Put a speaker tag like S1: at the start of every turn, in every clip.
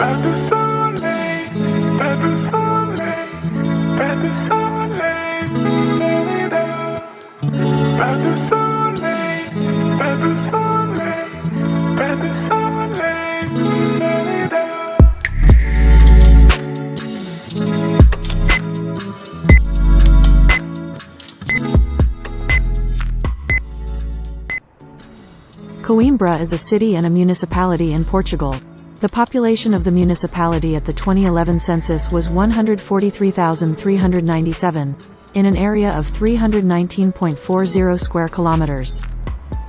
S1: Pas de soleil, pas de soleil, pas de soleil, pas de soleil, pas de soleil, pas de soleil.
S2: Coimbra is a city and a municipality in Portugal. The population of the municipality at the 2011 census was 143,397, in an area of 319.40 square kilometers.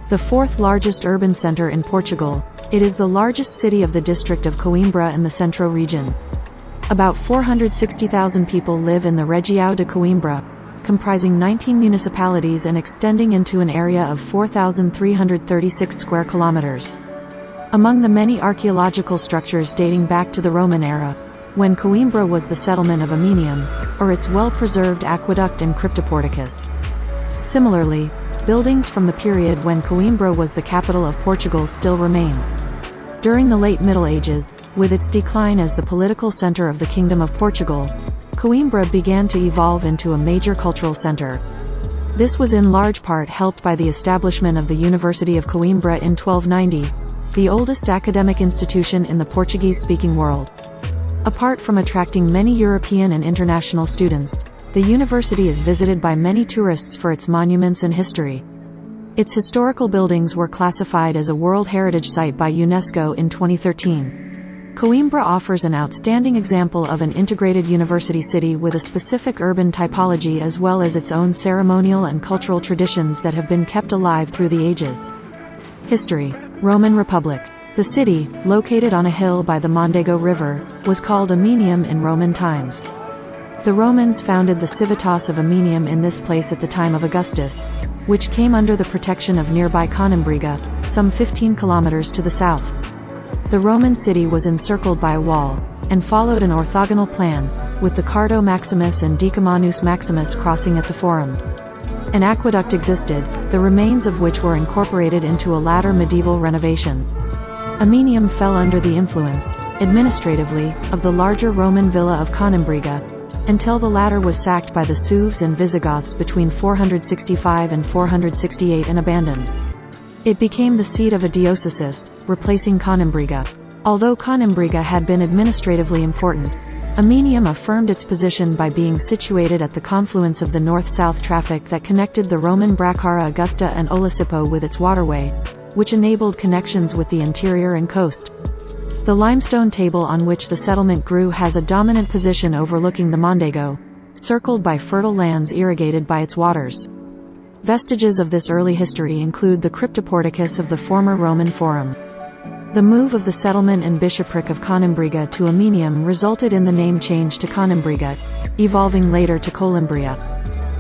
S2: The fourth largest urban center in Portugal, it is the largest city of the district of Coimbra in the Centro region. About 460,000 people live in the Região de Coimbra, comprising 19 municipalities and extending into an area of 4,336 square kilometers. Among the many archaeological structures dating back to the Roman era, when Coimbra was the settlement of Aminium, or its well-preserved aqueduct and cryptoporticus. Similarly, buildings from the period when Coimbra was the capital of Portugal still remain. During the late Middle Ages, with its decline as the political center of the Kingdom of Portugal, Coimbra began to evolve into a major cultural center. This was in large part helped by the establishment of the University of Coimbra in 1290, the oldest academic institution in the Portuguese-speaking world. Apart from attracting many European and international students, the university is visited by many tourists for its monuments and history. Its historical buildings were classified as a World Heritage Site by UNESCO in 2013. Coimbra offers an outstanding example of an integrated university city with a specific urban typology as well as its own ceremonial and cultural traditions that have been kept alive through the ages. History. Roman Republic. The city, located on a hill by the Mondego River, was called Aminium in Roman times. The Romans founded the Civitas of Aminium in this place at the time of Augustus, which came under the protection of nearby Coimbra, some 15 kilometers to the south. The Roman city was encircled by a wall, and followed an orthogonal plan, with the Cardo Maximus and Decumanus Maximus crossing at the Forum. An aqueduct existed, the remains of which were incorporated into a later medieval renovation. Aminium fell under the influence, administratively, of the larger Roman villa of Coimbra, until the latter was sacked by the Sueves and Visigoths between 465 and 468 and abandoned. It became the seat of a diocese, replacing Coimbra. Although Coimbra had been administratively important, Aminium affirmed its position by being situated at the confluence of the north-south traffic that connected the Roman Bracara Augusta and Olisipo with its waterway, which enabled connections with the interior and coast. The limestone table on which the settlement grew has a dominant position overlooking the Mondego, circled by fertile lands irrigated by its waters. Vestiges of this early history include the cryptoporticus of the former Roman Forum. The move of the settlement and bishopric of Coimbra to Aminium resulted in the name change to Coimbra, evolving later to Coimbra.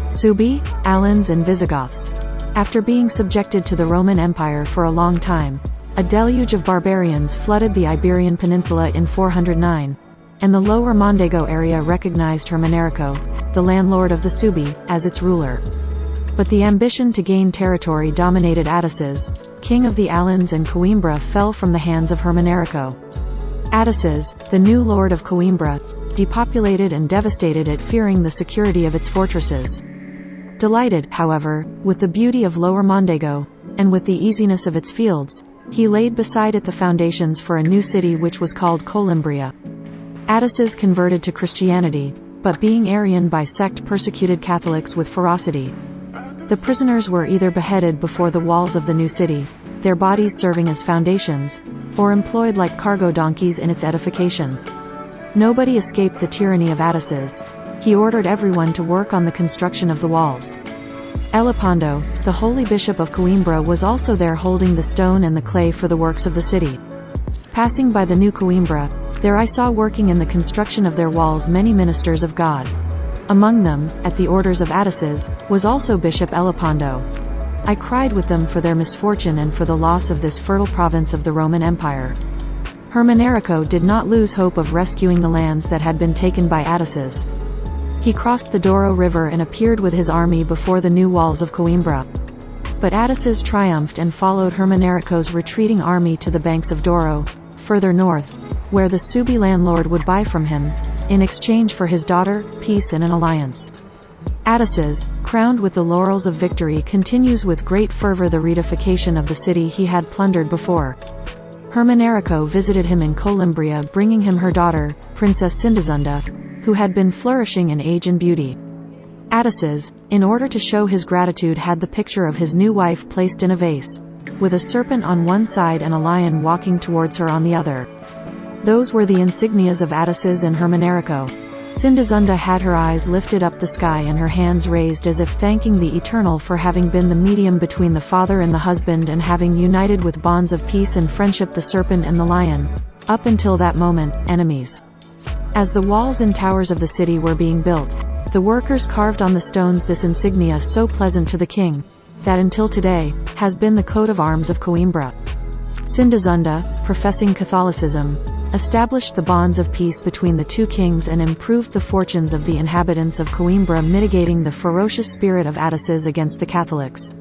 S2: Suebi, Alans and Visigoths. After being subjected to the Roman Empire for a long time, a deluge of barbarians flooded the Iberian Peninsula in 409, and the lower Mondego area recognized Hermanerico, the landlord of the Suebi, as its ruler. But the ambition to gain territory dominated Attices, king of the Alans, and Coimbra fell from the hands of Hermanerico. Attices, the new lord of Coimbra, depopulated and devastated it, fearing the security of its fortresses. Delighted, however, with the beauty of Lower Mondego, and with the easiness of its fields, he laid beside it the foundations for a new city which was called Coimbra. Attices converted to Christianity, but being Arian by sect persecuted Catholics with ferocity. The prisoners were either beheaded before the walls of the new city, their bodies serving as foundations, or employed like cargo donkeys in its edification. Nobody escaped the tyranny of Attices. He ordered everyone to work on the construction of the walls. Elipondo, the holy bishop of Coimbra, was also there holding the stone and the clay for the works of the city. Passing by the new Coimbra, there I saw working in the construction of their walls many ministers of God. Among them, at the orders of Attices, was also Bishop Elipondo. I cried with them for their misfortune and for the loss of this fertile province of the Roman Empire. Hermanerico did not lose hope of rescuing the lands that had been taken by Attices. He crossed the Douro River and appeared with his army before the new walls of Coimbra. But Attices triumphed and followed Hermanerico's retreating army to the banks of Douro, further north, where the Subi landlord would buy from him, in exchange for his daughter, peace and an alliance. Attises, crowned with the laurels of victory, continues with great fervor the reedification of the city he had plundered before. Hermanerico visited him in Coimbra, bringing him her daughter, Princess Sindazunda, who had been flourishing in age and beauty. Attises, in order to show his gratitude, had the picture of his new wife placed in a vase, with a serpent on one side and a lion walking towards her on the other. Those were the insignias of Attises and Hermanerico. Sindazunda had her eyes lifted up the sky and her hands raised as if thanking the Eternal for having been the medium between the father and the husband and having united with bonds of peace and friendship the serpent and the lion, up until that moment, enemies. As the walls and towers of the city were being built, the workers carved on the stones this insignia so pleasant to the king, that until today, has been the coat of arms of Coimbra. Sindazunda, professing Catholicism, established the bonds of peace between the two kings and improved the fortunes of the inhabitants of Coimbra, mitigating the ferocious spirit of Attises against the Catholics.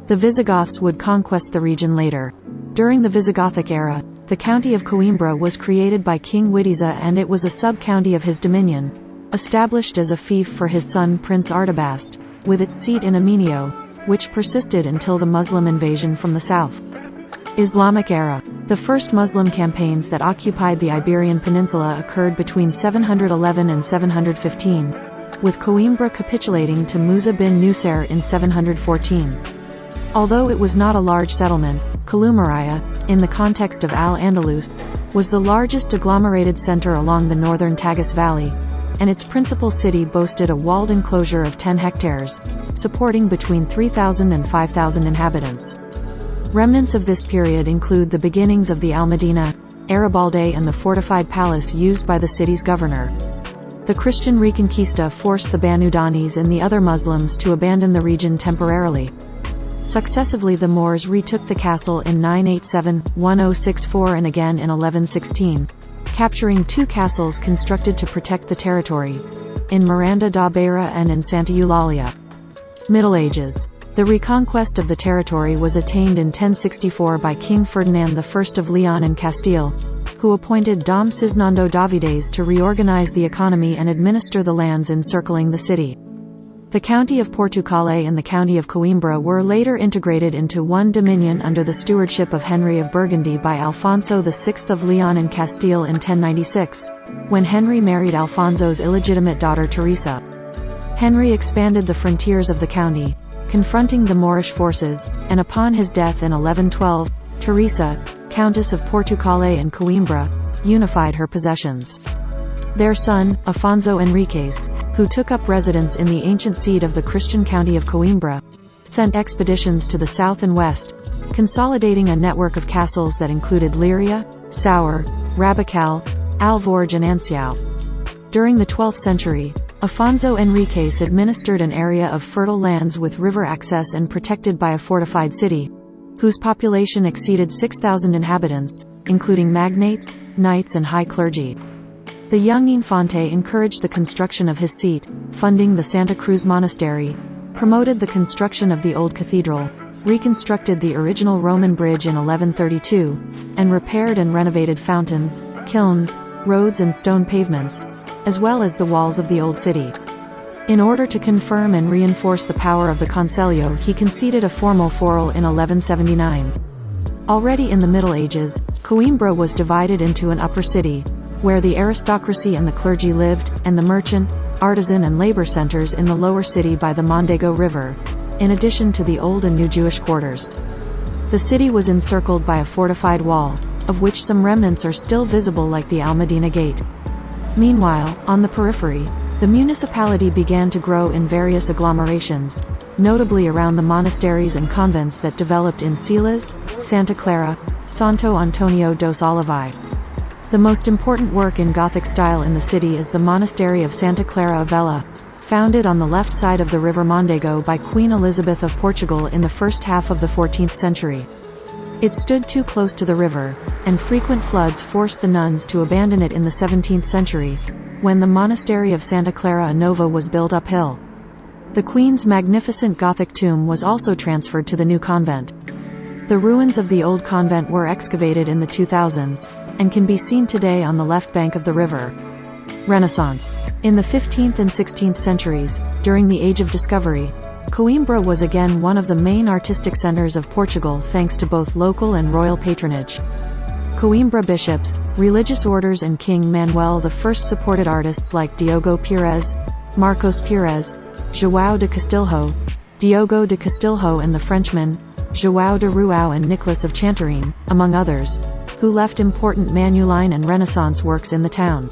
S2: The Visigoths would conquest the region later. During the Visigothic era, the county of Coimbra was created by King Witiza and it was a sub-county of his dominion, established as a fief for his son Prince Artabast, with its seat in Aminio, which persisted until the Muslim invasion from the south. Islamic era. The first Muslim campaigns that occupied the Iberian Peninsula occurred between 711 and 715, with Coimbra capitulating to Musa bin Nusair in 714. Although it was not a large settlement, Kalumaria, in the context of Al-Andalus, was the largest agglomerated center along the northern Tagus Valley, and its principal city boasted a walled enclosure of 10 hectares, supporting between 3,000 and 5,000 inhabitants. Remnants of this period include the beginnings of the Almedina, Arabalde and the fortified palace used by the city's governor. The Christian Reconquista forced the Banu Danis and the other Muslims to abandon the region temporarily. Successively the Moors retook the castle in 987, 1064 and again in 1116, capturing two castles constructed to protect the territory, in Miranda da Beira and in Santa Eulalia. Middle Ages. The reconquest of the territory was attained in 1064 by King Ferdinand I of Leon and Castile, who appointed Dom Cisnando Davides to reorganize the economy and administer the lands encircling the city. The county of Portugal and the county of Coimbra were later integrated into one dominion under the stewardship of Henry of Burgundy by Alfonso VI of Leon and Castile in 1096, when Henry married Alfonso's illegitimate daughter Teresa. Henry expanded the frontiers of the county, confronting the Moorish forces, and upon his death in 1112, Teresa, Countess of Portugal and Coimbra, unified her possessions. Their son, Afonso Enriquez, who took up residence in the ancient seat of the Christian county of Coimbra, sent expeditions to the south and west, consolidating a network of castles that included Liria, Saur, Rabacal, Alvorge and Anciao. During the 12th century, Afonso Enriquez administered an area of fertile lands with river access and protected by a fortified city, whose population exceeded 6,000 inhabitants, including magnates, knights and high clergy. The young Infante encouraged the construction of his seat, funding the Santa Cruz Monastery, promoted the construction of the old cathedral, reconstructed the original Roman bridge in 1132, and repaired and renovated fountains, kilns, roads and stone pavements, as well as the walls of the old city. In order to confirm and reinforce the power of the Concelho, he conceded a formal foral in 1179. Already in the Middle Ages, Coimbra was divided into an upper city, where the aristocracy and the clergy lived, and the merchant, artisan and labor centers in the lower city by the Mondego River, in addition to the old and new Jewish quarters. The city was encircled by a fortified wall, of which some remnants are still visible like the Almedina Gate. Meanwhile, on the periphery, the municipality began to grow in various agglomerations, notably around the monasteries and convents that developed in Silas, Santa Clara, Santo Antonio dos Olivais. The most important work in Gothic style in the city is the monastery of Santa Clara a Vela, founded on the left side of the river Mondego by Queen Elizabeth of Portugal in the first half of the 14th century. It stood too close to the river, and frequent floods forced the nuns to abandon it in the 17th century, when the monastery of Santa Clara Nova was built uphill. The Queen's magnificent Gothic tomb was also transferred to the new convent. The ruins of the old convent were excavated in the 2000s, and can be seen today on the left bank of the river. Renaissance. In the 15th and 16th centuries, during the Age of Discovery, Coimbra was again one of the main artistic centers of Portugal thanks to both local and royal patronage. Coimbra bishops, religious orders and King Manuel I supported artists like Diogo Pires, Marcos Pires, João de Castilho, Diogo de Castilho and the Frenchmen, João de Ruau and Nicholas of Chantereine, among others, who left important Manueline and Renaissance works in the town.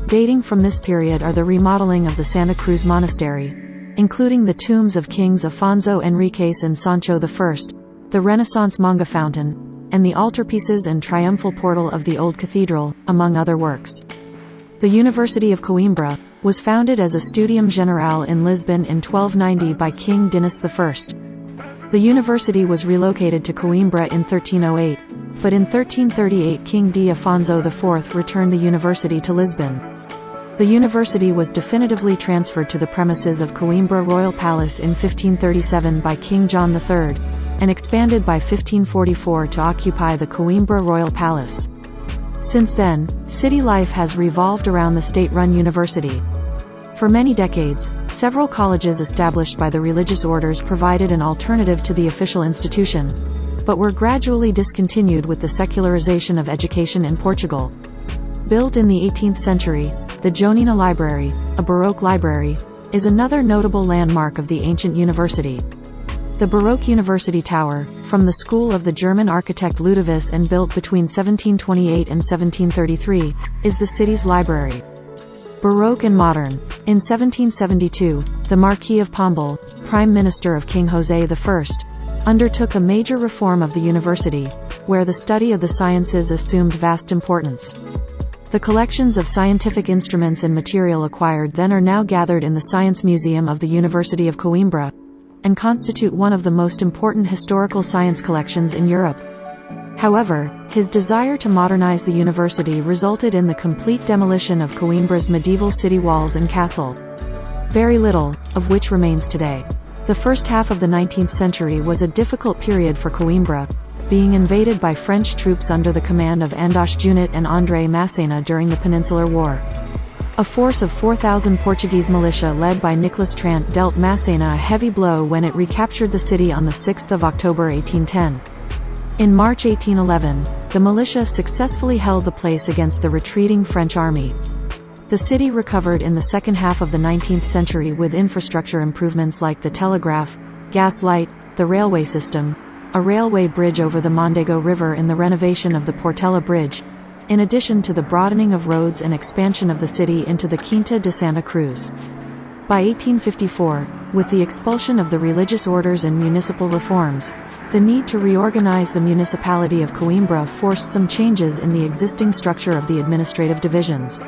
S2: Dating from this period are the remodeling of the Santa Cruz Monastery, including the tombs of Kings Afonso Henriques and Sancho I, the Renaissance manga fountain, and the altarpieces and triumphal portal of the old cathedral, among other works. The University of Coimbra was founded as a Studium Generale in Lisbon in 1290 by King Dinis I. The university was relocated to Coimbra in 1308, but in 1338 King D. Afonso IV returned the university to Lisbon. The university was definitively transferred to the premises of Coimbra Royal Palace in 1537 by King John III, and expanded by 1544 to occupy the Coimbra Royal Palace. Since then, city life has revolved around the state-run university. For many decades, several colleges established by the religious orders provided an alternative to the official institution, but were gradually discontinued with the secularization of education in Portugal. Built in the 18th century, the Joanina Library, a Baroque library, is another notable landmark of the ancient university. The Baroque University Tower, from the school of the German architect Ludovus and built between 1728 and 1733, is the city's library. Baroque and modern. In 1772, the Marquis of Pombal, Prime Minister of King José I, undertook a major reform of the university, where the study of the sciences assumed vast importance. The collections of scientific instruments and material acquired then are now gathered in the Science Museum of the University of Coimbra, and constitute one of the most important historical science collections in Europe. However, his desire to modernize the university resulted in the complete demolition of Coimbra's medieval city walls and castle. Very little, of which remains today. The first half of the 19th century was a difficult period for Coimbra, being invaded by French troops under the command of Andoche Junot and André Massena during the Peninsular War. A force of 4,000 Portuguese militia led by Nicolas Trant dealt Massena a heavy blow when it recaptured the city on 6 October 1810. In March 1811, the militia successfully held the place against the retreating French army. The city recovered in the second half of the 19th century with infrastructure improvements like the telegraph, gas light, the railway system, a railway bridge over the Mondego River and the renovation of the Portela Bridge, in addition to the broadening of roads and expansion of the city into the Quinta de Santa Cruz. By 1854, with the expulsion of the religious orders and municipal reforms, the need to reorganize the municipality of Coimbra forced some changes in the existing structure of the administrative divisions.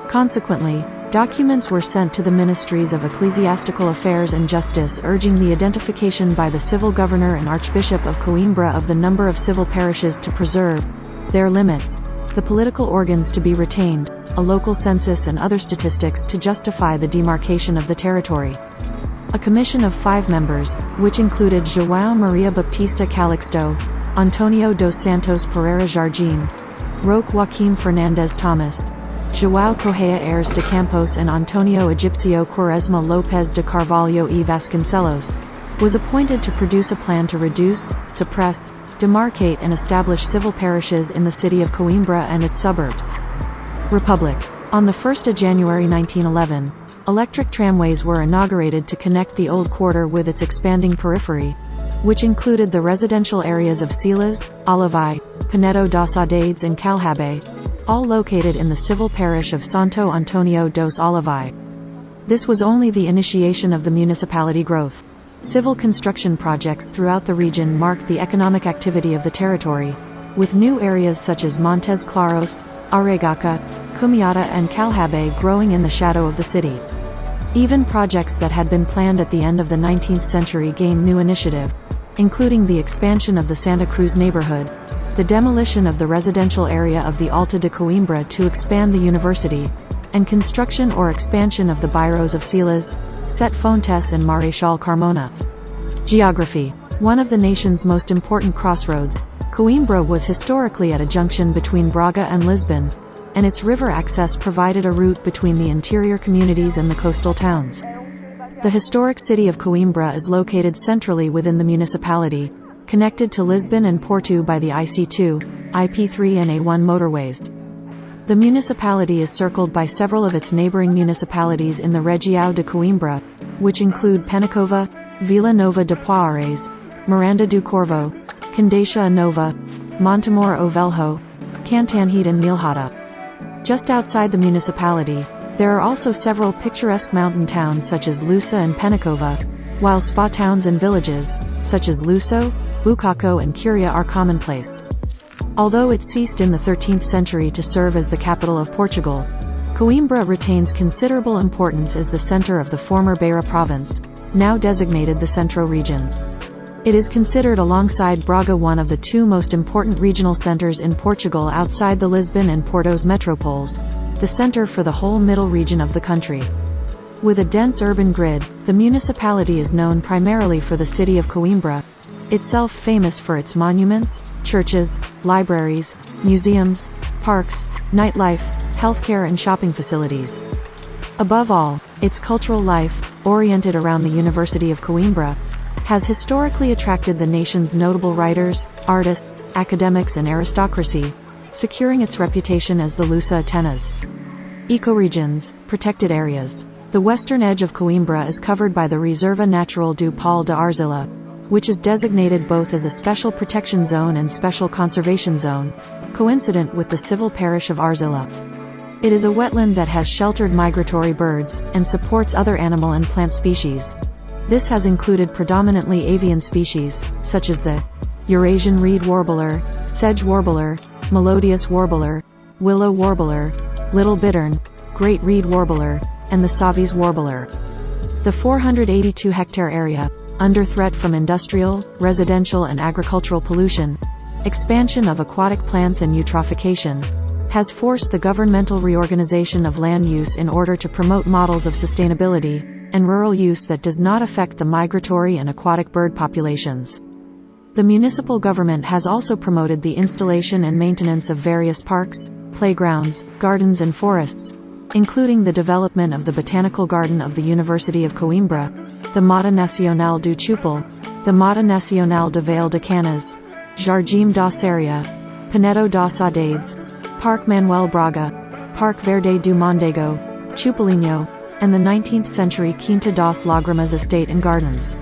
S2: Consequently, documents were sent to the Ministries of Ecclesiastical Affairs and Justice urging the identification by the civil governor and Archbishop of Coimbra of the number of civil parishes to preserve, their limits, the political organs to be retained, a local census and other statistics to justify the demarcation of the territory. A commission of 5 members, which included João Maria Baptista Calixto, Antonio dos Santos Pereira Jardim, Roque Joaquim Fernandes Thomas, João Correia Aires de Campos and Antonio Egipcio Quaresma Lopes de Carvalho e Vasconcelos, was appointed to produce a plan to reduce, suppress, demarcate and establish civil parishes in the city of Coimbra and its suburbs. Republic. On 1 January 1911, electric tramways were inaugurated to connect the old quarter with its expanding periphery, which included the residential areas of Silas, Olivais, Pinedo das Audades and Calhabe, all located in the civil parish of Santo Antonio dos Olivais. This was only the initiation of the municipality growth. Civil construction projects throughout the region marked the economic activity of the territory, with new areas such as Montes Claros, Aregaca, Cumiata and Calhabe growing in the shadow of the city. Even projects that had been planned at the end of the 19th century gained new initiative, including the expansion of the Santa Cruz neighborhood, the demolition of the residential area of the Alta de Coimbra to expand the university, and construction or expansion of the Bairros of Silas, Set Fontes and Marechal Carmona. Geography. One of the nation's most important crossroads, Coimbra was historically at a junction between Braga and Lisbon, and its river access provided a route between the interior communities and the coastal towns. The historic city of Coimbra is located centrally within the municipality, connected to Lisbon and Porto by the IC2, IP3 and A1 motorways. The municipality is circled by several of its neighboring municipalities in the Região de Coimbra, which include Penacova, Vila Nova de Poares, Miranda do Corvo, Condeixa Nova, Montemor o Velho, Cantanhede and Milhada. Just outside the municipality, there are also several picturesque mountain towns such as Lusa and Penacova, while spa towns and villages, such as Luso, Bucaco and Curia are commonplace. Although it ceased in the 13th century to serve as the capital of Portugal, Coimbra retains considerable importance as the center of the former Beira province, now designated the Centro region. It is considered alongside Braga one of the two most important regional centers in Portugal outside the Lisbon and Porto's metropoles, the center for the whole middle region of the country. With a dense urban grid, the municipality is known primarily for the city of Coimbra, itself famous for its monuments, churches, libraries, museums, parks, nightlife, healthcare and shopping facilities. Above all, its cultural life, oriented around the University of Coimbra, has historically attracted the nation's notable writers, artists, academics and aristocracy, securing its reputation as the Lusa Atenas. Ecoregions, protected areas. The western edge of Coimbra is covered by the Reserva Natural do Pau de Arzila, which is designated both as a special protection zone and special conservation zone, coincident with the civil parish of Arzila. It is a wetland that has sheltered migratory birds, and supports other animal and plant species. This has included predominantly avian species, such as the Eurasian reed warbler, sedge warbler, melodious warbler, willow warbler, little bittern, great reed warbler, and the Savi's warbler. The 482-hectare area, under threat from industrial, residential and agricultural pollution, expansion of aquatic plants and eutrophication, has forced the governmental reorganization of land use in order to promote models of sustainability and rural use that does not affect the migratory and aquatic bird populations. The municipal government has also promoted the installation and maintenance of various parks, playgrounds, gardens and forests, including the development of the Botanical Garden of the University of Coimbra, the Mata Nacional do Chupal, the Mata Nacional de Vale de Canas, Jardim da Seria, Pinedo das Saudades, Parque Manuel Braga, Parque Verde do Mondego, Chupalinho, and the 19th-century Quinta das Lágrimas estate and gardens.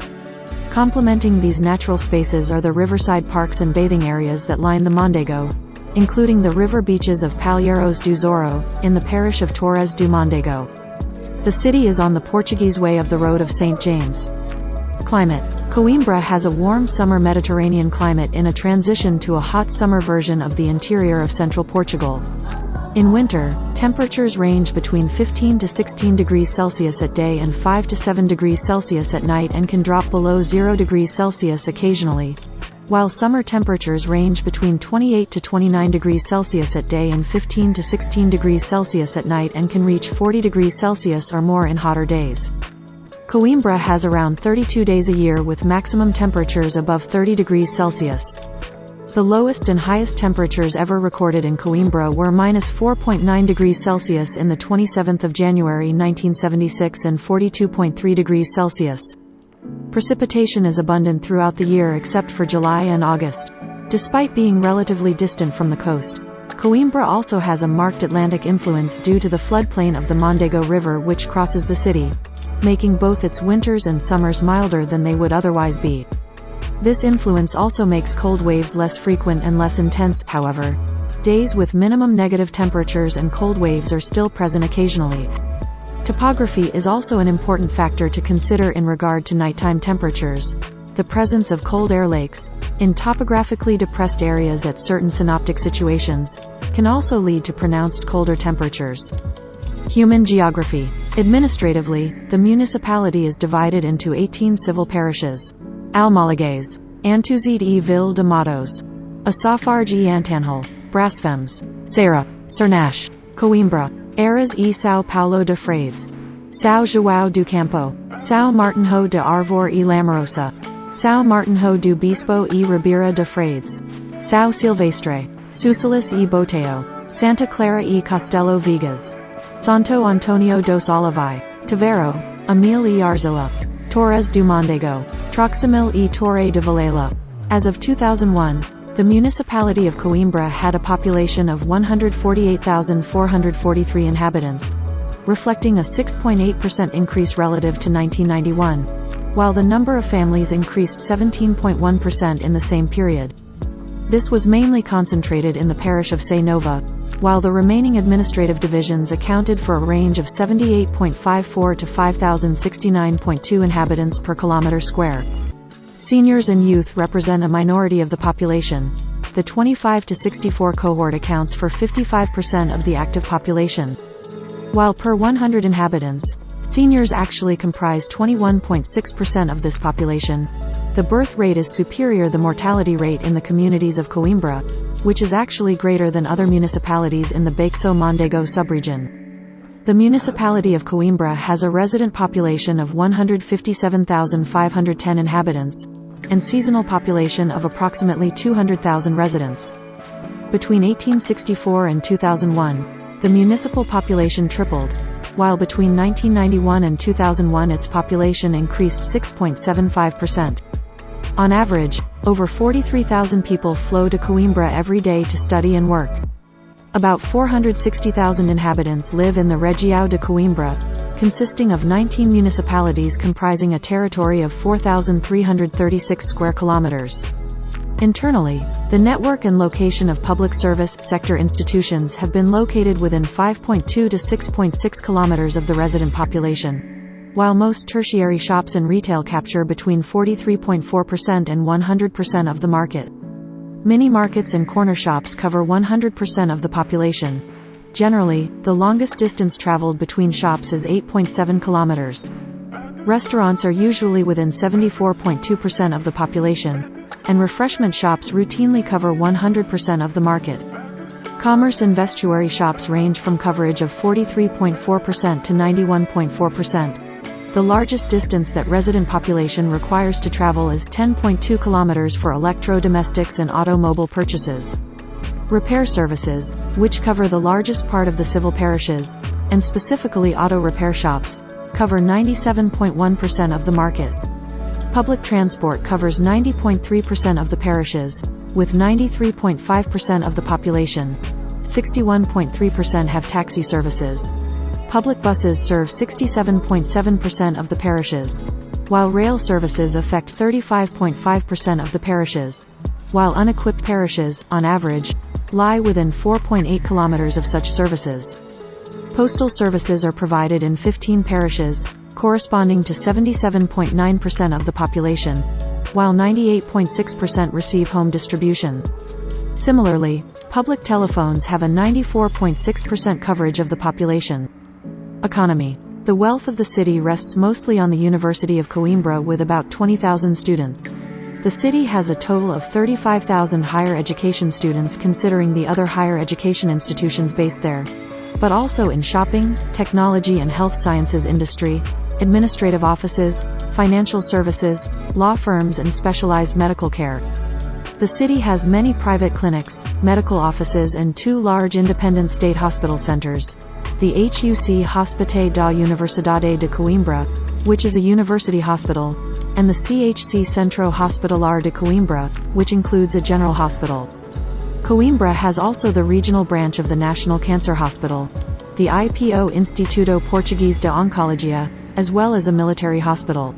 S2: Complementing these natural spaces are the riverside parks and bathing areas that line the Mondego, including the river beaches of Palheiros do Zoro, in the parish of Torres do Mondego. The city is on the Portuguese way of the Road of St. James. Climate. Coimbra has a warm summer Mediterranean climate in a transition to a hot summer version of the interior of central Portugal. In winter, temperatures range between 15 to 16 degrees Celsius at day and 5 to 7 degrees Celsius at night and can drop below 0 degrees Celsius occasionally, while summer temperatures range between 28 to 29 degrees Celsius at day and 15 to 16 degrees Celsius at night and can reach 40 degrees Celsius or more in hotter days. Coimbra has around 32 days a year with maximum temperatures above 30 degrees Celsius. The lowest and highest temperatures ever recorded in Coimbra were -4.9 degrees Celsius in the 27th of January 1976 and 42.3 degrees Celsius. Precipitation is abundant throughout the year except for July and August. Despite being relatively distant from the coast, Coimbra also has a marked Atlantic influence due to the floodplain of the Mondego River which crosses the city, making both its winters and summers milder than they would otherwise be. This influence also makes cold waves less frequent and less intense, however. Days with minimum negative temperatures and cold waves are still present occasionally. Topography is also an important factor to consider in regard to nighttime temperatures. The presence of cold air lakes, in topographically depressed areas at certain synoptic situations, can also lead to pronounced colder temperatures. Human geography. Administratively, the municipality is divided into 18 civil parishes. Almalagues, Antuzide e Ville de Matos, Assafarge e Antanhol, Brasfems, Serra, Cernache, Coimbra, Eras e São Paulo de Frades, São João do Campo, São Martinho de Arvor e Lamerosa, São Martinho do Bispo e Ribeira de Frades. São Silvestre, Sucelis e Boteo, Santa Clara e Castelo Vigas, Santo Antonio dos Olivais, Tavero, Amil e Arzola, Torres do Mondego, Troximil e Torre de Vilela. As of 2001, the municipality of Coimbra had a population of 148,443 inhabitants, reflecting a 6.8% increase relative to 1991, while the number of families increased 17.1% in the same period. This was mainly concentrated in the parish of Sé Nova, while the remaining administrative divisions accounted for a range of 78.54 to 5,069.2 inhabitants per kilometer square. Seniors and youth represent a minority of the population. The 25 to 64 cohort accounts for 55% of the active population. While per 100 inhabitants, seniors actually comprise 21.6% of this population, the birth rate is superior to the mortality rate in the communities of Coimbra, which is actually greater than other municipalities in the Baixo-Mondego subregion. The municipality of Coimbra has a resident population of 157,510 inhabitants, and seasonal population of approximately 200,000 residents. Between 1864 and 2001, the municipal population tripled, while between 1991 and 2001 its population increased 6.75%. On average, over 43,000 people flow to Coimbra every day to study and work. About 460,000 inhabitants live in the Região de Coimbra, consisting of 19 municipalities comprising a territory of 4,336 square kilometers. Internally, the network and location of public service sector institutions have been located within 5.2 to 6.6 kilometers of the resident population, while most tertiary shops and retail capture between 43.4% and 100% of the market. Mini markets and corner shops cover 100% of the population. Generally, the longest distance traveled between shops is 8.7 kilometers. Restaurants are usually within 74.2% of the population, and refreshment shops routinely cover 100% of the market. Commerce and vestuary shops range from coverage of 43.4% to 91.4%. The largest distance that resident population requires to travel is 10.2 kilometers for electro-domestics and automobile purchases. Repair services, which cover the largest part of the civil parishes, and specifically auto repair shops, cover 97.1% of the market. Public transport covers 90.3% of the parishes, with 93.5% of the population. 61.3% have taxi services. Public buses serve 67.7% of the parishes, while rail services affect 35.5% of the parishes, while unequipped parishes, on average, lie within 4.8 kilometers of such services. Postal services are provided in 15 parishes, corresponding to 77.9% of the population, while 98.6% receive home distribution. Similarly, public telephones have a 94.6% coverage of the population. Economy. The wealth of the city rests mostly on the University of Coimbra with about 20,000 students. The city has a total of 35,000 higher education students considering the other higher education institutions based there, but also in shopping, technology and health sciences industry, administrative offices, financial services, law firms and specialized medical care. The city has many private clinics, medical offices and 2 large independent state hospital centers. The HUC Hospital da Universidade de Coimbra, which is a university hospital, and the CHC Centro Hospitalar de Coimbra, which includes a general hospital. Coimbra has also the regional branch of the National Cancer Hospital, the IPO Instituto Português de Oncologia, as well as a military hospital.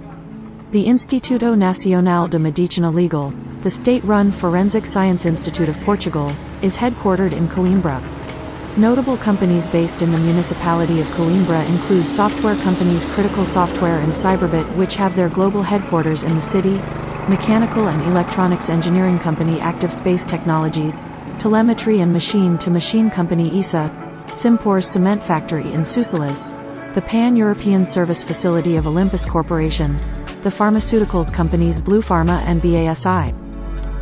S2: The Instituto Nacional de Medicina Legal, the state-run Forensic Science Institute of Portugal, is headquartered in Coimbra. Notable companies based in the municipality of Coimbra include software companies Critical Software and Cyberbit, which have their global headquarters in the city, mechanical and electronics engineering company Active Space Technologies, telemetry and machine-to-machine company ESA, Simpor's cement factory in Sucelis, the Pan-European service facility of Olympus Corporation, the pharmaceuticals companies Blue Pharma and BASI,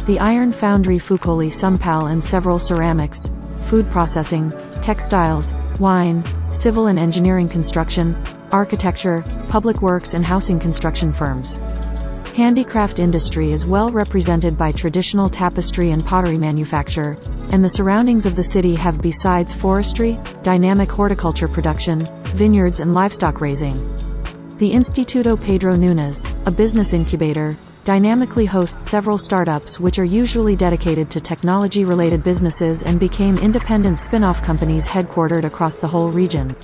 S2: the iron foundry Fucoli Sumpal and several ceramics, food processing, textiles, wine, civil and engineering construction, architecture, public works and housing construction firms. handicraft industry is well represented by traditional tapestry and pottery manufacture, and the surroundings of the city have besides forestry, dynamic horticulture production, vineyards and livestock raising. The Instituto Pedro Nunes, a business incubator, dynamically hosts several startups which are usually dedicated to technology-related businesses and became independent spin-off companies headquartered across the whole region.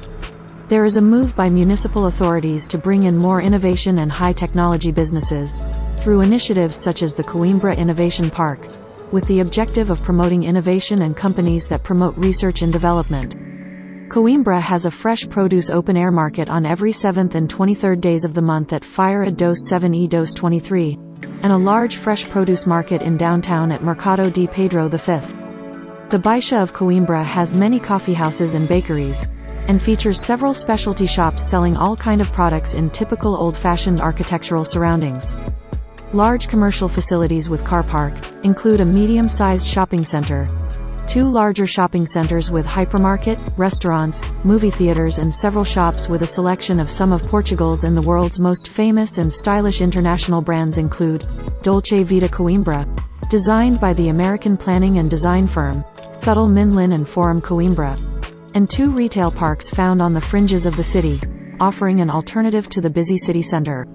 S2: There is a move by municipal authorities to bring in more innovation and high-technology businesses, through initiatives such as the Coimbra Innovation Park, with the objective of promoting innovation and companies that promote research and development. Coimbra has a fresh produce open-air market on every 7th and 23rd days of the month at Feira dos 7 e dos 23, and a large fresh produce market in downtown at Mercado de Pedro V. The Baixa of Coimbra has many coffeehouses and bakeries, and features several specialty shops selling all kind of products in typical old-fashioned architectural surroundings. Large commercial facilities with car park include a medium-sized shopping center, 2 larger shopping centers with hypermarket, restaurants, movie theaters and several shops with a selection of some of Portugal's and the world's most famous and stylish international brands include Dolce Vita Coimbra, designed by the American planning and design firm, Subtle Minlin and Forum Coimbra, and 2 retail parks found on the fringes of the city, offering an alternative to the busy city center.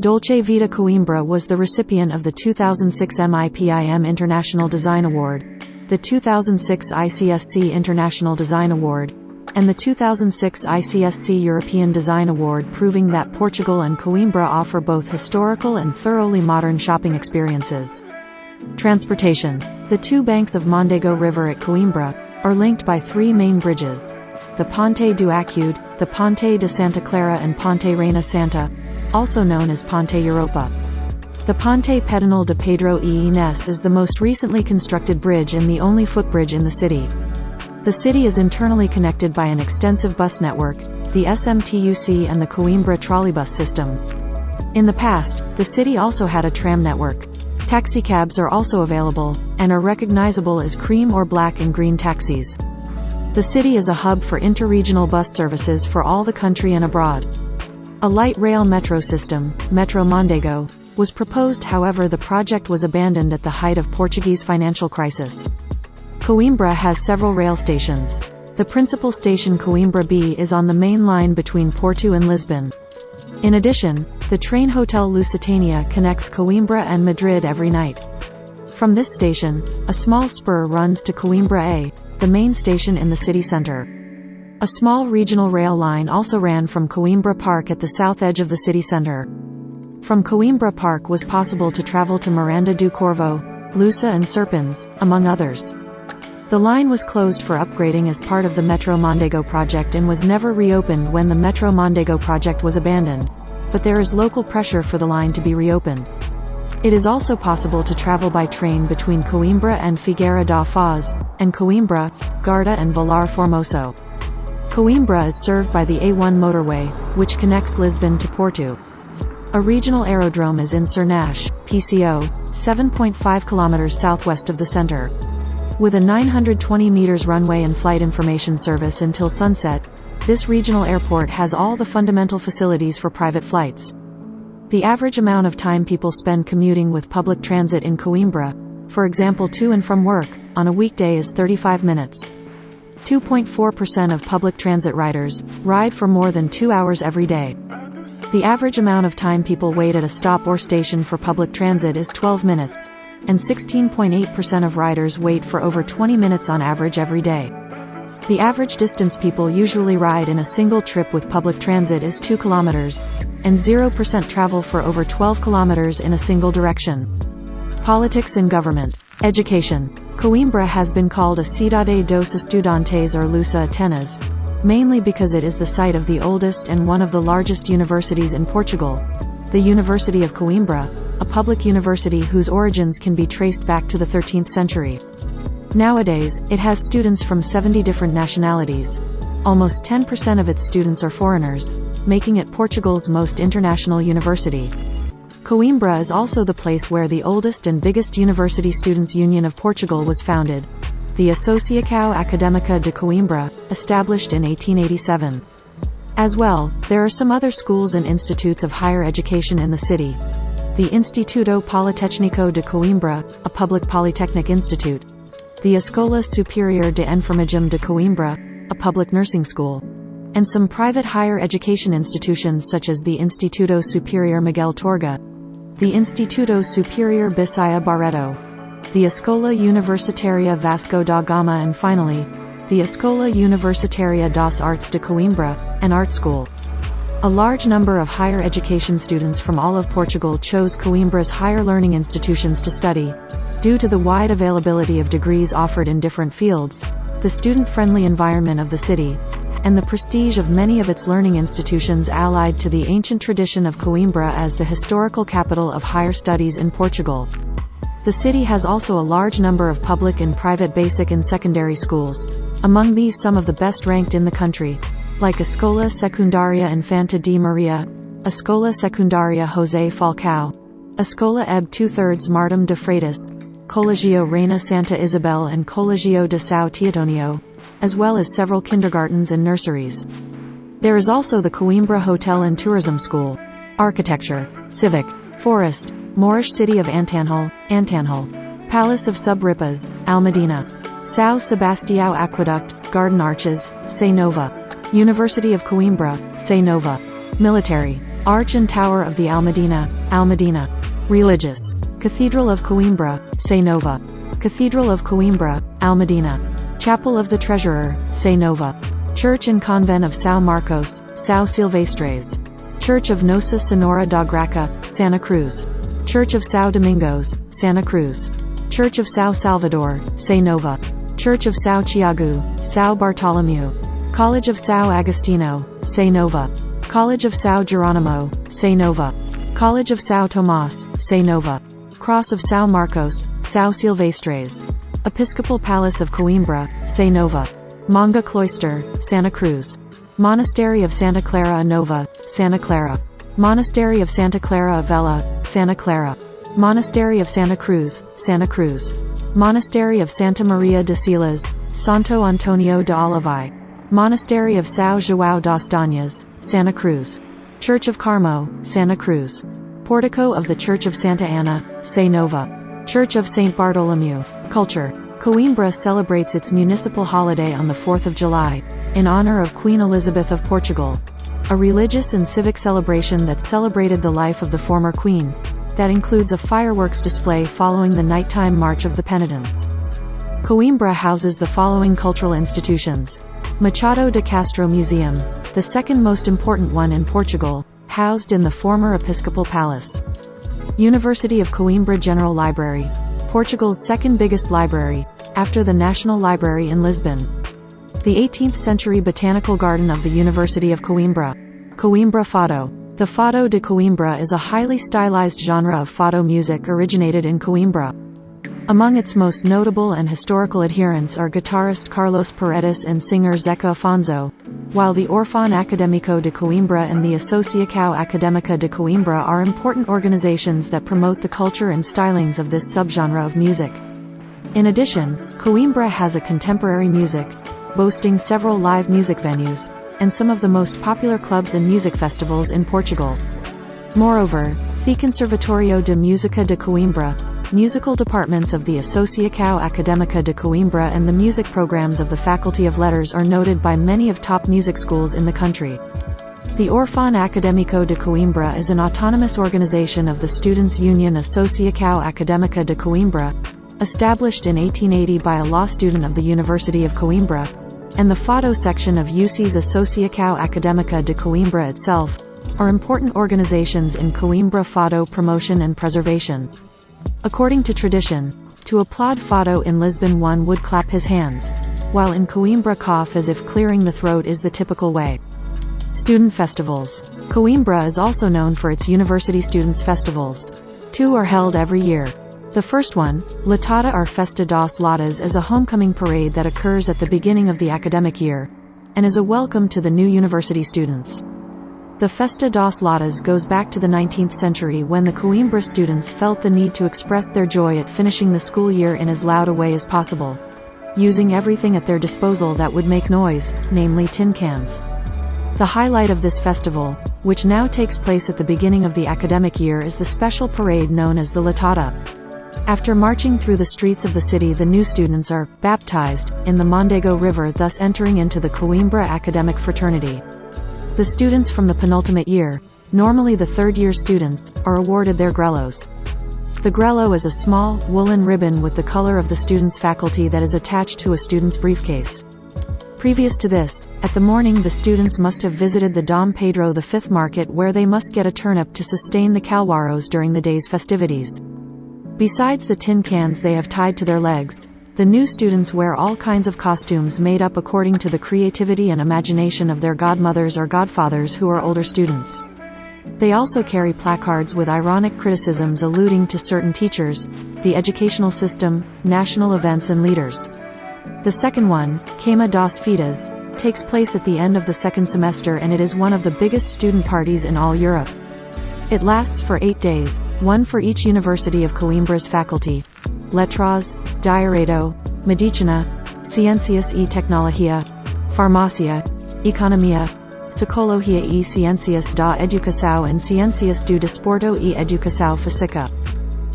S2: Dolce Vita Coimbra was the recipient of the 2006 MIPIM International Design Award, the 2006 ICSC International Design Award, and the 2006 ICSC European Design Award, proving that Portugal and Coimbra offer both historical and thoroughly modern shopping experiences. Transportation. The 2 banks of Mondego River at Coimbra are linked by 3 main bridges: the Ponte do Acude, the Ponte de Santa Clara and Ponte Reina Santa, also known as Ponte Europa. The Ponte Pedonal de Pedro e Inés is the most recently constructed bridge and the only footbridge in the city. The city is internally connected by an extensive bus network, the SMTUC and the Coimbra trolleybus system. In the past, the city also had a tram network. Taxicabs are also available, and are recognizable as cream or black and green taxis. The city is a hub for interregional bus services for all the country and abroad. A light rail metro system, Metro Mondego, was proposed, however the project was abandoned at the height of Portuguese financial crisis. Coimbra has several rail stations. The principal station Coimbra B is on the main line between Porto and Lisbon. In addition, the train Hotel Lusitania connects Coimbra and Madrid every night. From this station, a small spur runs to Coimbra A, the main station in the city center. A small regional rail line also ran from Coimbra Park at the south edge of the city center. From Coimbra Park was possible to travel to Miranda do Corvo, Lusa and Serpins, among others. The line was closed for upgrading as part of the Metro Mondego project and was never reopened when the Metro Mondego project was abandoned, but there is local pressure for the line to be reopened. It is also possible to travel by train between Coimbra and Figueira da Foz, and Coimbra, Garda and Vilar Formoso. Coimbra is served by the A1 motorway, which connects Lisbon to Porto. A regional aerodrome is in Cernache, PCO, 7.5 kilometers southwest of the center. With a 920 meters runway and flight information service until sunset, this regional airport has all the fundamental facilities for private flights. The average amount of time people spend commuting with public transit in Coimbra, for example to and from work, on a weekday is 35 minutes. 2.4% of public transit riders ride for more than 2 hours every day. The average amount of time people wait at a stop or station for public transit is 12 minutes, and 16.8% of riders wait for over 20 minutes on average every day. The average distance people usually ride in a single trip with public transit is 2 kilometers, and 0% travel for over 12 kilometers in a single direction. Politics and government. Education. Coimbra has been called a Cidade dos Estudantes or Lusa Atenas, mainly because it is the site of the oldest and one of the largest universities in Portugal, the University of Coimbra, a public university whose origins can be traced back to the 13th century. Nowadays, it has students from 70 different nationalities. Almost 10% of its students are foreigners, making it Portugal's most international university. Coimbra is also the place where the oldest and biggest University Students' Union of Portugal was founded, the Associação Académica de Coimbra, established in 1887. As well, there are some other schools and institutes of higher education in the city. the Instituto Politécnico de Coimbra, a public polytechnic institute, the Escola Superior de Enfermagem de Coimbra, a public nursing school, and some private higher education institutions such as the Instituto Superior Miguel Torga, the Instituto Superior Bisaya Barreto, the Escola Universitaria Vasco da Gama, and finally, the Escola Universitaria das Artes de Coimbra, an art school. A large number of higher education students from all of Portugal chose Coimbra's higher learning institutions to study, due to the wide availability of degrees offered in different fields, the student-friendly environment of the city, and the prestige of many of its learning institutions allied to the ancient tradition of Coimbra as the historical capital of higher studies in Portugal. The city has also a large number of public and private basic and secondary schools, among these some of the best ranked in the country, like Escola Secundaria Infanta de Maria, Escola Secundaria José Falcão, Escola EB 2/3 Martim de Freitas, Colegio Reina Santa Isabel and Colegio de São Teotonio, as well as several kindergartens and nurseries. There is also the Coimbra Hotel and Tourism School, Architecture, Civic, Forest, Moorish City of Antanhol, Palace of Subripas, Almadina, São Sebastião Aqueduct, Garden Arches, Sé Nova, University of Coimbra, Sé Nova, Military, Arch and Tower of the Almadina, Religious, Cathedral of Coimbra, Sé Nova, Cathedral of Coimbra, Almadina, Chapel of the Treasurer, Sé Nova, Church and Convent of São Marcos, São Silvestres, Church of Nossa Senhora da Graça, Santa Cruz, Church of São Domingos, Santa Cruz, Church of São Salvador, Sé Nova, Church of São Tiago, São Bartolomeu, College of São Agostinho, Sé Nova, College of São Geronimo, Sé Nova, College of São Tomás, Sé Nova, Cross of São Marcos, São Silvestres, Episcopal Palace of Coimbra, Sé Nova, Manga Cloister, Santa Cruz, Monastery of Santa Clara Nova, Santa Clara, Monastery of Santa Clara Vella, Santa Clara, Monastery of Santa Cruz, Santa Cruz, Monastery of Santa Maria de Silas, Santo Antonio de Olivais, Monastery of São João das Danhas, Santa Cruz, Church of Carmo, Santa Cruz, Portico of the Church of Santa Ana, Sé Nova, Church of Saint Bartholomew. Culture. Coimbra celebrates its municipal holiday on the 4th of July, in honor of Queen Elizabeth of Portugal, a religious and civic celebration that celebrated the life of the former queen, that includes a fireworks display following the nighttime March of the Penitents. Coimbra houses the following cultural institutions. Machado de Castro Museum, the second most important one in Portugal, housed in the former Episcopal Palace. University of Coimbra General Library, Portugal's second biggest library, after the National Library in Lisbon. The 18th century Botanical Garden of the University of Coimbra. Coimbra Fado. The Fado de Coimbra is a highly stylized genre of fado music originated in Coimbra. Among its most notable and historical adherents are guitarist Carlos Paredes and singer Zeca Afonso, while the Orfão Académico de Coimbra and the Associação Académica de Coimbra are important organizations that promote the culture and stylings of this subgenre of music. In addition, Coimbra has a contemporary music, boasting several live music venues, and some of the most popular clubs and music festivals in Portugal. Moreover, the Conservatorio de Música de Coimbra, musical departments of the Associação Académica de Coimbra and the music programs of the Faculty of Letters are noted by many of top music schools in the country. The Orfão Académico de Coimbra is an autonomous organization of the Students' Union Associação Académica de Coimbra, established in 1880 by a law student of the University of Coimbra, and the Fado section of UC's Associação Académica de Coimbra itself, are important organizations in Coimbra Fado promotion and preservation. According to tradition, to applaud Fado in Lisbon one would clap his hands, while in Coimbra cough as if clearing the throat is the typical way. Student festivals. Coimbra is also known for its university students' festivals. Two are held every year. The first one, Latada or Festa das Latas, is a homecoming parade that occurs at the beginning of the academic year, and is a welcome to the new university students. The Festa das Latas goes back to the 19th century when the Coimbra students felt the need to express their joy at finishing the school year in as loud a way as possible, using everything at their disposal that would make noise, namely tin cans. The highlight of this festival, which now takes place at the beginning of the academic year, is the special parade known as the Latata. After marching through the streets of the city, the new students are baptized in the Mondego River, thus entering into the Coimbra academic fraternity. The students from the penultimate year, normally the third-year students, are awarded their grelos. The grelo is a small, woolen ribbon with the color of the student's faculty that is attached to a student's briefcase. Previous to this, at the morning the students must have visited the Dom Pedro V market, where they must get a turnip to sustain the calwaros during the day's festivities. Besides the tin cans they have tied to their legs, the new students wear all kinds of costumes made up according to the creativity and imagination of their godmothers or godfathers who are older students. They also carry placards with ironic criticisms alluding to certain teachers, the educational system, national events and leaders. The second one, Queima das Fitas, takes place at the end of the second semester, and it is one of the biggest student parties in all Europe. It lasts for 8 days, one for each University of Coimbra's faculty: Letras, Direito, Medicina, Ciências e Tecnologia, Farmácia, Economia, Psicologia e Ciências da Educação and Ciências do Desporto e Educação Física.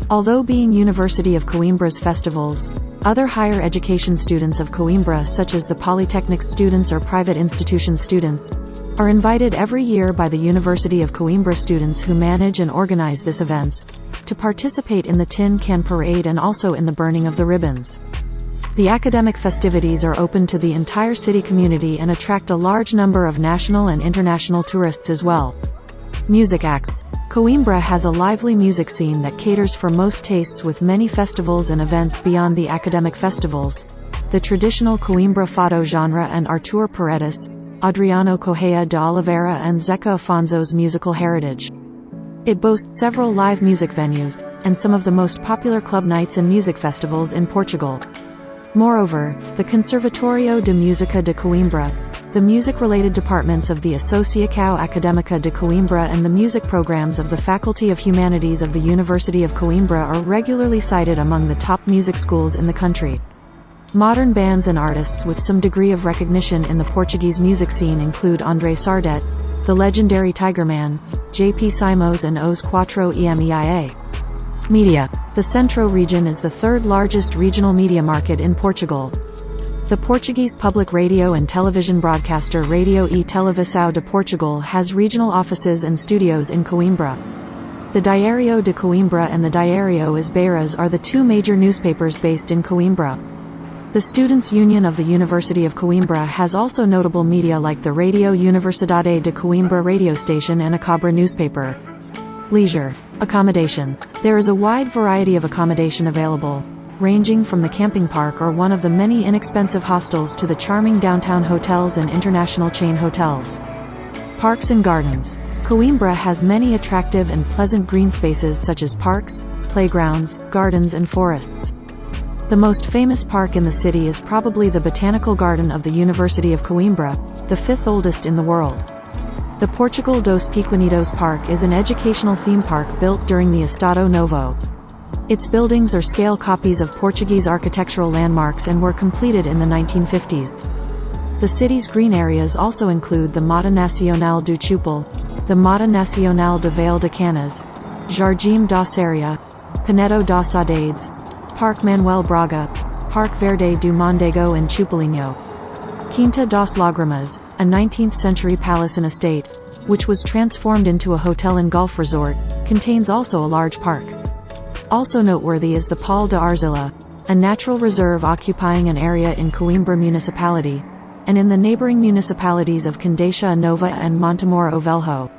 S2: Although being University of Coimbra's festivals, other higher education students of Coimbra, such as the Polytechnic students or private institution students, are invited every year by the University of Coimbra students who manage and organize this events, to participate in the Tin Can Parade and also in the burning of the ribbons. The academic festivities are open to the entire city community and attract a large number of national and international tourists as well. Music acts. Coimbra has a lively music scene that caters for most tastes, with many festivals and events beyond the academic festivals. The traditional Coimbra fado genre and Artur Paredes, Adriano Correia de Oliveira and Zeca Afonso's musical heritage. It boasts several live music venues, and some of the most popular club nights and music festivals in Portugal. Moreover, the Conservatorio de Música de Coimbra, the music-related departments of the Associação Académica de Coimbra and the music programs of the Faculty of Humanities of the University of Coimbra are regularly cited among the top music schools in the country. Modern bands and artists with some degree of recognition in the Portuguese music scene include André Sardet, the legendary Tigerman, J.P. Simos and Os Quatro EMEIA. Media. The Centro region is the third largest regional media market in Portugal. The Portuguese public radio and television broadcaster Radio e Televisão de Portugal has regional offices and studios in Coimbra. The Diário de Coimbra and the Diário As Beiras are the two major newspapers based in Coimbra. The Students' Union of the University of Coimbra has also notable media like the Radio Universidade de Coimbra radio station and a Cabra newspaper. Leisure. Accommodation. There is a wide variety of accommodation available, ranging from the camping park or one of the many inexpensive hostels to the charming downtown hotels and international chain hotels. Parks and gardens. Coimbra has many attractive and pleasant green spaces such as parks, playgrounds, gardens and forests. The most famous park in the city is probably the Botanical Garden of the University of Coimbra, the fifth oldest in the world. The Portugal dos Pequeninos Park is an educational theme park built during the Estado Novo. Its buildings are scale copies of Portuguese architectural landmarks and were completed in the 1950s. The city's green areas also include the Mata Nacional do Chupal, the Mata Nacional de Vale de Canas, Jardim da Séria, Pinedo das Saudades, Parque Manuel Braga, Parque Verde do Mondego and Chupalinho. Quinta das Lágrimas, a 19th-century palace and estate, which was transformed into a hotel and golf resort, contains also a large park. Also noteworthy is the Pau de Arzila, a natural reserve occupying an area in Coimbra municipality, and in the neighboring municipalities of Condeixa Nova and Montemor Velho.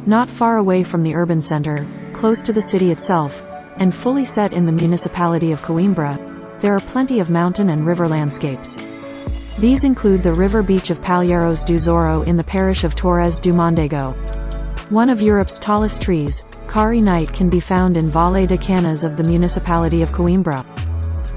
S2: Not far away from the urban center, close to the city itself, and fully set in the municipality of Coimbra, there are plenty of mountain and river landscapes. These include the river beach of Palheiros do Zoro in the parish of Torres do Mondego. One of Europe's tallest trees, Kari Knight, can be found in Vale de Canas of the municipality of Coimbra.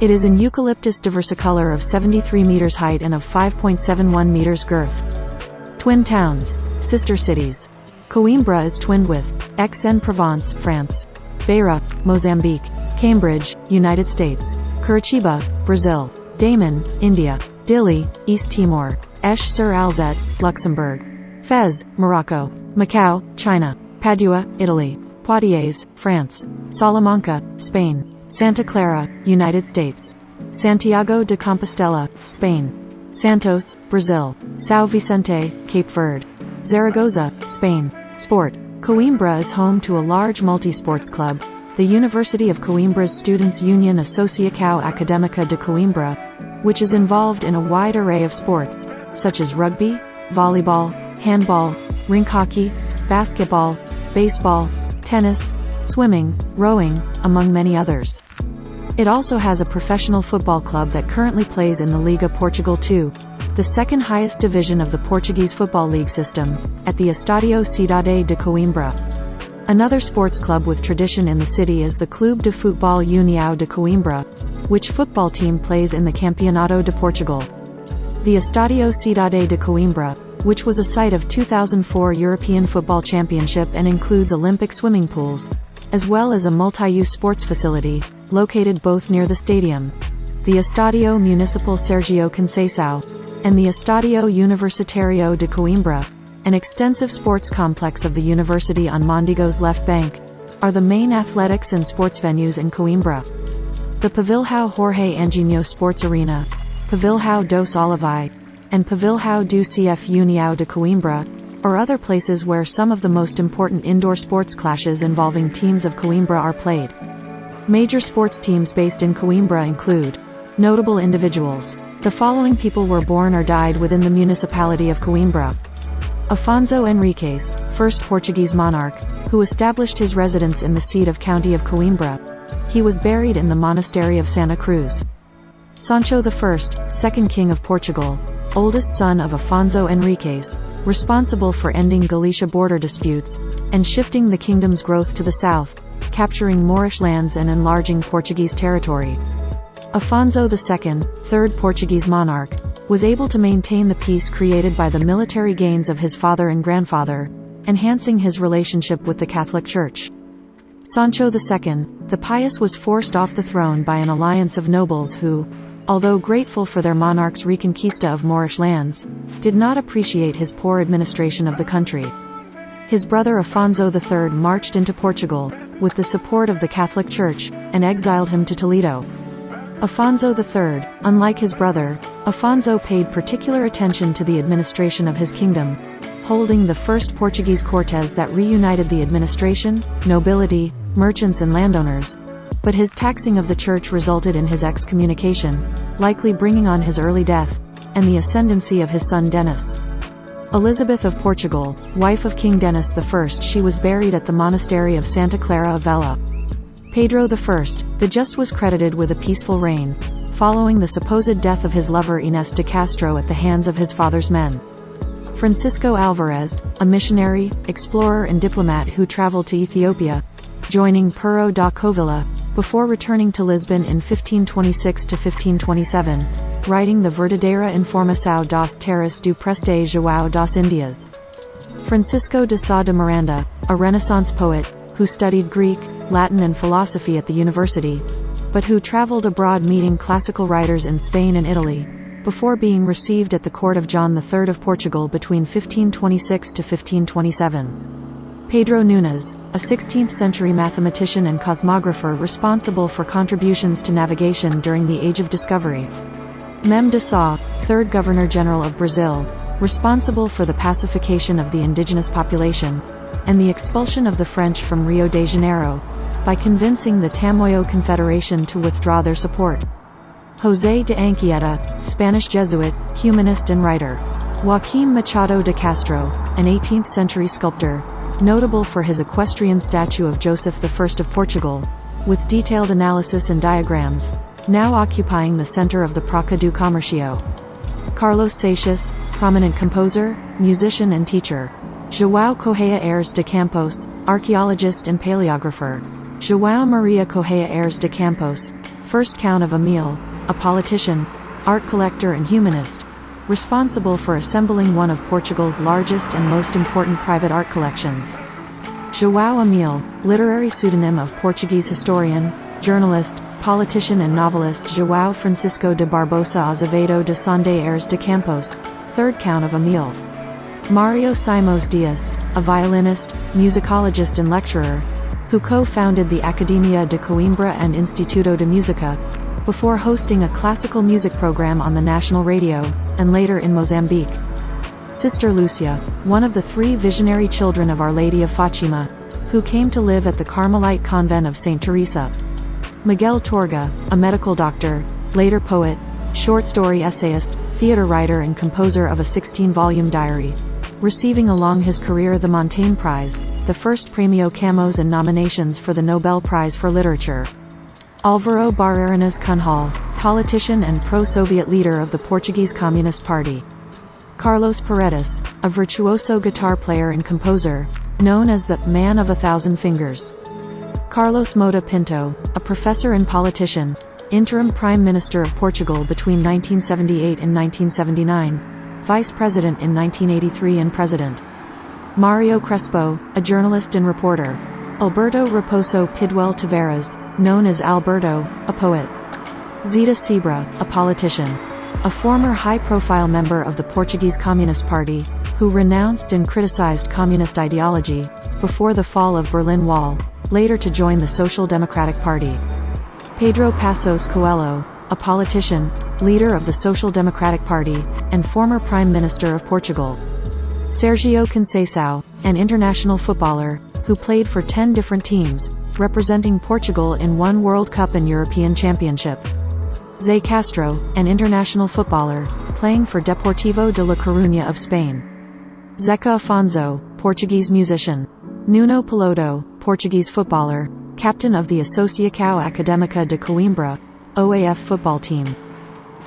S2: It is an eucalyptus diversicolor of 73 meters height and of 5.71 meters girth. Twin towns, sister cities. Coimbra is twinned with Aix-en-Provence, France; Beira, Mozambique; Cambridge, United States; Curitiba, Brazil; Daman, India; Dili, East Timor; Esch-sur-Alzette, Luxembourg; Fez, Morocco. Macau, China. Padua, Italy. Poitiers, France. Salamanca, Spain. Santa Clara, United States. Santiago de Compostela, Spain. Santos, Brazil. São Vicente, Cape Verde. Zaragoza, Spain. Sport. Coimbra is home to a large multi-sports club, the University of Coimbra's Students' Union Associação Académica de Coimbra, which is involved in a wide array of sports, such as rugby, volleyball, handball, rink hockey, basketball, baseball, tennis, swimming, rowing, among many others. It also has a professional football club that currently plays in the Liga Portugal 2, the second highest division of the Portuguese football league system, at the Estádio Cidade de Coimbra. Another sports club with tradition in the city is the Clube de Futebol União de Coimbra, which football team plays in the Campeonato de Portugal. The Estádio Cidade de Coimbra, which was a site of 2004 European Football Championship and includes Olympic swimming pools, as well as a multi-use sports facility, located both near the stadium, the Estádio Municipal Sergio Conceição, and the Estádio Universitário de Coimbra, an extensive sports complex of the university on Mondigo's left bank, are the main athletics and sports venues in Coimbra. The Pavilhão Jorge Anjinho Sports Arena, Pavilhão dos Olivais, and Pavilhão do CF União de Coimbra, or other places where some of the most important indoor sports clashes involving teams of Coimbra are played. Major sports teams based in Coimbra include notable individuals. The following people were born or died within the municipality of Coimbra. Afonso Henriques, first Portuguese monarch, who established his residence in the seat of County of Coimbra. He was buried in the monastery of Santa Cruz. Sancho I, second king of Portugal, oldest son of Afonso Henriques, responsible for ending Galicia border disputes, and shifting the kingdom's growth to the south, capturing Moorish lands and enlarging Portuguese territory. Afonso II, third Portuguese monarch, was able to maintain the peace created by the military gains of his father and grandfather, enhancing his relationship with the Catholic Church. Sancho II, the Pious, was forced off the throne by an alliance of nobles who, although grateful for their monarch's reconquista of Moorish lands, did not appreciate his poor administration of the country. His brother Afonso III marched into Portugal, with the support of the Catholic Church, and exiled him to Toledo. Afonso III, unlike his brother, Afonso paid particular attention to the administration of his kingdom, holding the first Portuguese Cortes that reunited the administration, nobility, merchants and landowners, but his taxing of the church resulted in his excommunication, likely bringing on his early death, and the ascendancy of his son Denis. Elizabeth of Portugal, wife of King Denis I, she was buried at the monastery of Santa Clara of Vela. Pedro I, the Just, was credited with a peaceful reign, following the supposed death of his lover Inés de Castro at the hands of his father's men. Francisco Alvarez, a missionary, explorer and diplomat who traveled to Ethiopia, joining Pero da Covilla, before returning to Lisbon in 1526 to 1527, writing the Verdadeira Informação das Terras do Preste João das Indias. Francisco de Sá de Miranda, a Renaissance poet, who studied Greek, Latin and philosophy at the university, but who traveled abroad meeting classical writers in Spain and Italy, before being received at the court of John III of Portugal between 1526 to 1527. Pedro Nunes, a 16th-century mathematician and cosmographer responsible for contributions to navigation during the Age of Discovery. Mem de Sá, 3rd Governor-General of Brazil, responsible for the pacification of the indigenous population, and the expulsion of the French from Rio de Janeiro, by convincing the Tamoyo Confederation to withdraw their support. José de Anchieta, Spanish Jesuit, humanist and writer. Joaquim Machado de Castro, an 18th-century sculptor, notable for his equestrian statue of Joseph I of Portugal, with detailed analysis and diagrams, now occupying the center of the Praça do Comércio. Carlos Seixas, prominent composer, musician and teacher. João Correia Aires de Campos, archaeologist and paleographer. João Maria Correia Aires de Campos, 1st Count of Emil, a politician, art collector and humanist, responsible for assembling one of Portugal's largest and most important private art collections. João Emil, literary pseudonym of Portuguese historian, journalist, politician and novelist João Francisco de Barbosa Azevedo de Sande Aires de Campos, 3rd Count of Emil. Mario Simões Dias, a violinist, musicologist and lecturer, who co-founded the Academia de Coimbra and Instituto de Música, before hosting a classical music program on the national radio, and later in Mozambique. Sister Lucia, one of the 3 visionary children of Our Lady of Fatima, who came to live at the Carmelite convent of St. Teresa. Miguel Torga, a medical doctor, later poet, short story essayist, theater writer and composer of a 16-volume diary, receiving along his career the Montaigne Prize, the first Premio Camões and nominations for the Nobel Prize for Literature. Álvaro Barreiras Cunhal, politician and pro-Soviet leader of the Portuguese Communist Party. Carlos Paredes, a virtuoso guitar player and composer, known as the Man of 1,000 Fingers. Carlos Mota Pinto, a professor and politician, interim Prime Minister of Portugal between 1978 and 1979, Vice President in 1983 and President. Mario Crespo, a journalist and reporter. Alberto Raposo Pidwell Tavares, known as Alberto, a poet. Zita Sebra, a politician. A former high-profile member of the Portuguese Communist Party, who renounced and criticized communist ideology, before the fall of Berlin Wall, later to join the Social Democratic Party. Pedro Passos Coelho, a politician, leader of the Social Democratic Party, and former Prime Minister of Portugal. Sergio Conceição, an international footballer, who played for 10 different teams, representing Portugal in 1 World Cup and European Championship. Zé Castro, an international footballer, playing for Deportivo de La Coruña of Spain. Zeca Afonso, Portuguese musician. Nuno Peloto, Portuguese footballer, captain of the Associação Académica de Coimbra, OAF football team.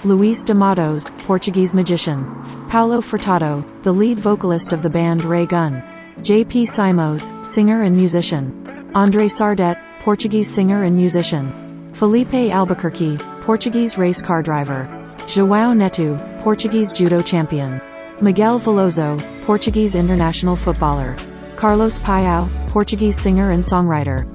S2: Luís de Matos, Portuguese magician. Paulo Furtado, the lead vocalist of the band Ray Gun. J.P. Simões, singer and musician. André Sardet, Portuguese singer and musician. Felipe Albuquerque, Portuguese race car driver. João Neto, Portuguese judo champion. Miguel Veloso, Portuguese international footballer. Carlos Paião, Portuguese singer and songwriter.